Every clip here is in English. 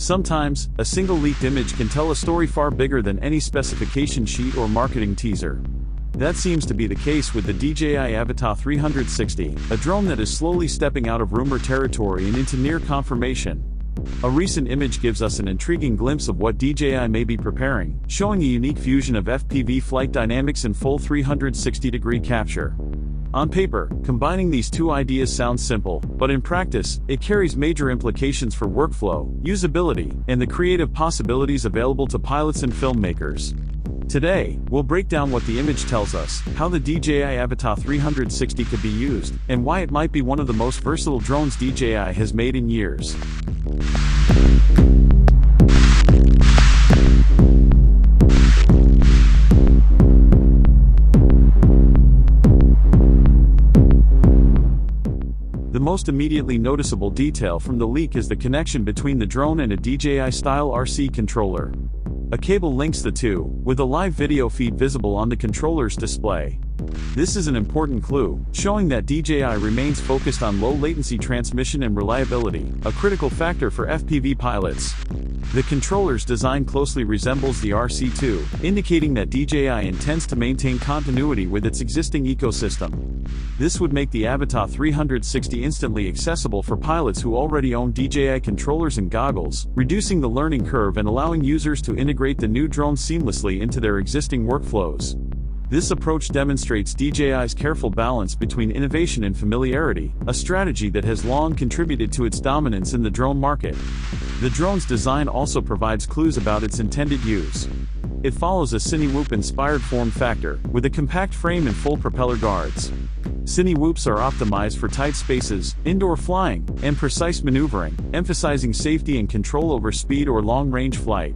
Sometimes, a single leaked image can tell a story far bigger than any specification sheet or marketing teaser. That seems to be the case with the DJI Avata 360, a drone that is slowly stepping out of rumor territory and into near confirmation. A recent image gives us an intriguing glimpse of what DJI may be preparing, showing a unique fusion of FPV flight dynamics and full 360-degree capture. On paper, combining these two ideas sounds simple, but in practice, it carries major implications for workflow, usability, and the creative possibilities available to pilots and filmmakers. Today, we'll break down what the image tells us, how the DJI Avata 360 could be used, and why it might be one of the most versatile drones DJI has made in years. The most immediately noticeable detail from the leak is the connection between the drone and a DJI-style RC controller. A cable links the two, with a live video feed visible on the controller's display. This is an important clue, showing that DJI remains focused on low-latency transmission and reliability, a critical factor for FPV pilots. The controller's design closely resembles the RC2, indicating that DJI intends to maintain continuity with its existing ecosystem. This would make the Avata 360 instantly accessible for pilots who already own DJI controllers and goggles, reducing the learning curve and allowing users to integrate the new drone seamlessly into their existing workflows. This approach demonstrates DJI's careful balance between innovation and familiarity, a strategy that has long contributed to its dominance in the drone market. The drone's design also provides clues about its intended use. It follows a Cinewhoop-inspired form factor, with a compact frame and full propeller guards. Cinewhoops are optimized for tight spaces, indoor flying, and precise maneuvering, emphasizing safety and control over speed or long-range flight.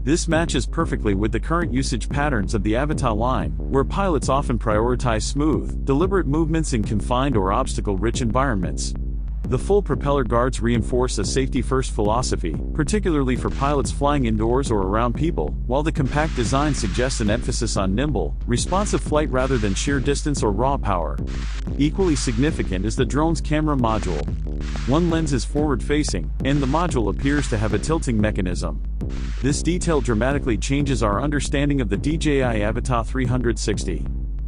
This matches perfectly with the current usage patterns of the Avata line, where pilots often prioritize smooth, deliberate movements in confined or obstacle-rich environments. The full propeller guards reinforce a safety-first philosophy, particularly for pilots flying indoors or around people, while the compact design suggests an emphasis on nimble, responsive flight rather than sheer distance or raw power. Equally significant is the drone's camera module. One lens is forward-facing, and the module appears to have a tilting mechanism. This detail dramatically changes our understanding of the DJI Avata 360.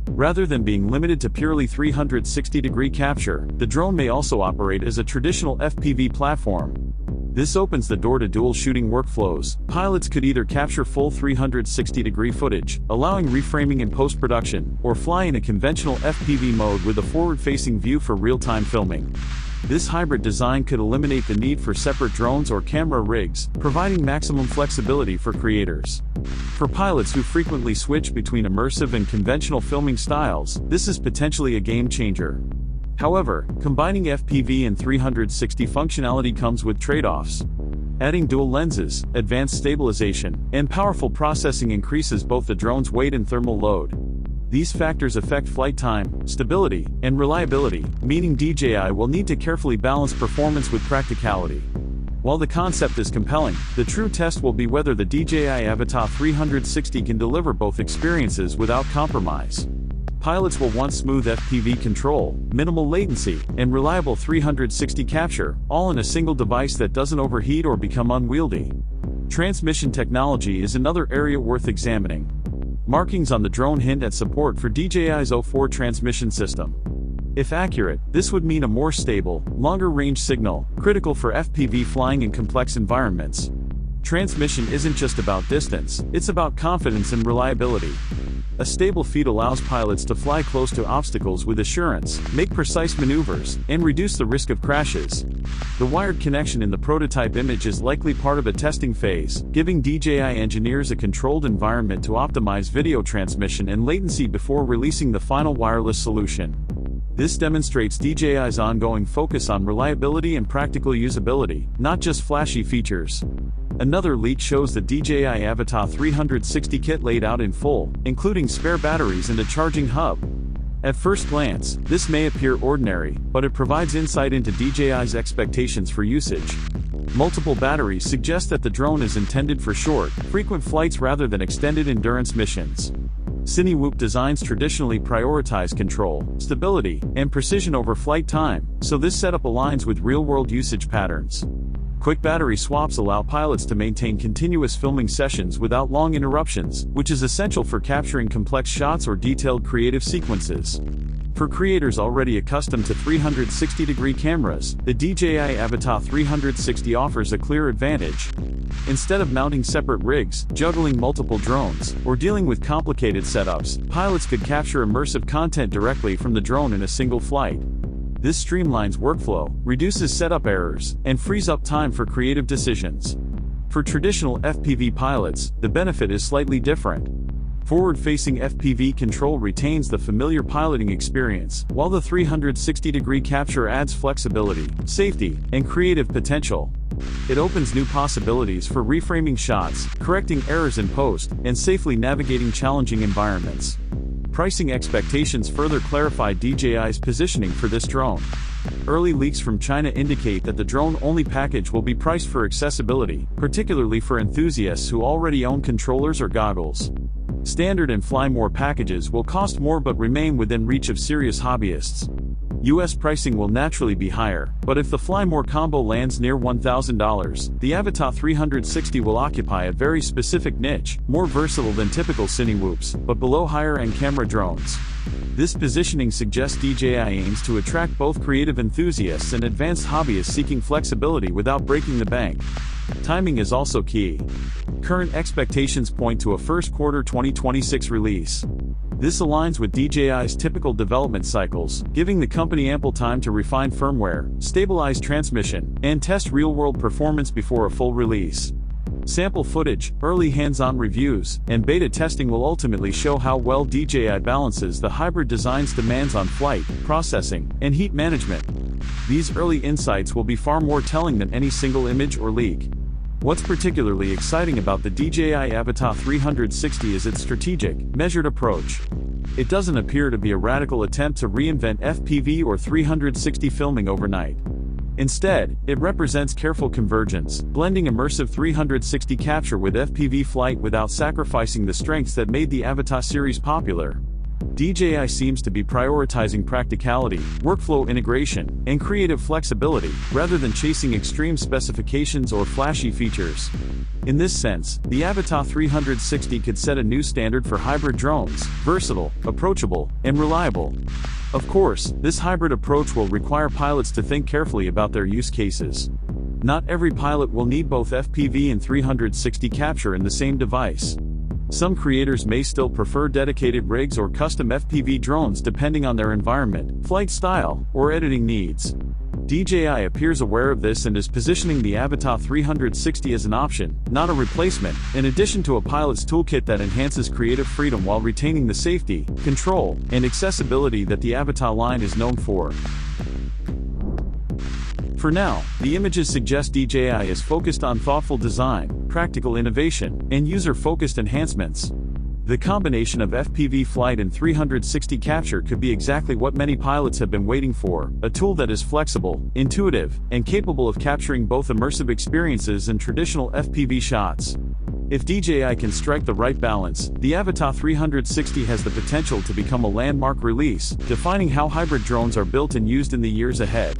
Rather than being limited to purely 360-degree capture, the drone may also operate as a traditional FPV platform. This opens the door to dual shooting workflows. Pilots could either capture full 360-degree footage, allowing reframing in post-production, or fly in a conventional FPV mode with a forward-facing view for real-time filming. This hybrid design could eliminate the need for separate drones or camera rigs, providing maximum flexibility for creators. For pilots who frequently switch between immersive and conventional filming styles, this is potentially a game changer. However, combining FPV and 360 functionality comes with trade-offs. Adding dual lenses, advanced stabilization, and powerful processing increases both the drone's weight and thermal load. These factors affect flight time, stability, and reliability, meaning DJI will need to carefully balance performance with practicality. While the concept is compelling, the true test will be whether the DJI Avata 360 can deliver both experiences without compromise. Pilots will want smooth FPV control, minimal latency, and reliable 360 capture, all in a single device that doesn't overheat or become unwieldy. Transmission technology is another area worth examining. Markings on the drone hint at support for DJI's O4 transmission system. If accurate, this would mean a more stable, longer-range signal, critical for FPV flying in complex environments. Transmission isn't just about distance, it's about confidence and reliability. A stable feed allows pilots to fly close to obstacles with assurance, make precise maneuvers, and reduce the risk of crashes. The wired connection in the prototype image is likely part of a testing phase, giving DJI engineers a controlled environment to optimize video transmission and latency before releasing the final wireless solution. This demonstrates DJI's ongoing focus on reliability and practical usability, not just flashy features. Another leak shows the DJI Avata 360 kit laid out in full, including spare batteries and a charging hub. At first glance, this may appear ordinary, but it provides insight into DJI's expectations for usage. Multiple batteries suggest that the drone is intended for short, frequent flights rather than extended endurance missions. Cinewhoop designs traditionally prioritize control, stability, and precision over flight time, so this setup aligns with real-world usage patterns. Quick battery swaps allow pilots to maintain continuous filming sessions without long interruptions, which is essential for capturing complex shots or detailed creative sequences. For creators already accustomed to 360-degree cameras, the DJI Avata 360 offers a clear advantage. Instead of mounting separate rigs, juggling multiple drones, or dealing with complicated setups, pilots could capture immersive content directly from the drone in a single flight. This streamlines workflow, reduces setup errors, and frees up time for creative decisions. For traditional FPV pilots, the benefit is slightly different. Forward-facing FPV control retains the familiar piloting experience, while the 360-degree capture adds flexibility, safety, and creative potential. It opens new possibilities for reframing shots, correcting errors in post, and safely navigating challenging environments. Pricing expectations further clarify DJI's positioning for this drone. Early leaks from China indicate that the drone-only package will be priced for accessibility, particularly for enthusiasts who already own controllers or goggles. Standard and Fly More packages will cost more but remain within reach of serious hobbyists. US pricing will naturally be higher, but if the Fly More combo lands near $1,000, the Avata 360 will occupy a very specific niche, more versatile than typical Cinewhoops, but below higher-end camera drones. This positioning suggests DJI aims to attract both creative enthusiasts and advanced hobbyists seeking flexibility without breaking the bank. Timing is also key. Current expectations point to a first quarter 2026 release. This aligns with DJI's typical development cycles, giving the company ample time to refine firmware, stabilize transmission, and test real-world performance before a full release. Sample footage, early hands-on reviews, and beta testing will ultimately show how well DJI balances the hybrid design's demands on flight, processing, and heat management. These early insights will be far more telling than any single image or leak. What's particularly exciting about the DJI Avata 360 is its strategic, measured approach. It doesn't appear to be a radical attempt to reinvent FPV or 360 filming overnight. Instead, it represents careful convergence, blending immersive 360 capture with FPV flight without sacrificing the strengths that made the Avata series popular. DJI seems to be prioritizing practicality, workflow integration, and creative flexibility, rather than chasing extreme specifications or flashy features. In this sense, the Avata 360 could set a new standard for hybrid drones: versatile, approachable, and reliable. Of course, this hybrid approach will require pilots to think carefully about their use cases. Not every pilot will need both FPV and 360 capture in the same device. Some creators may still prefer dedicated rigs or custom FPV drones depending on their environment, flight style, or editing needs. DJI appears aware of this and is positioning the Avata 360 as an option, not a replacement, in addition to a pilot's toolkit that enhances creative freedom while retaining the safety, control, and accessibility that the Avata line is known for. For now, the images suggest DJI is focused on thoughtful design, practical innovation, and user-focused enhancements. The combination of FPV flight and 360 capture could be exactly what many pilots have been waiting for: a tool that is flexible, intuitive, and capable of capturing both immersive experiences and traditional FPV shots. If DJI can strike the right balance, the Avata 360 has the potential to become a landmark release, defining how hybrid drones are built and used in the years ahead.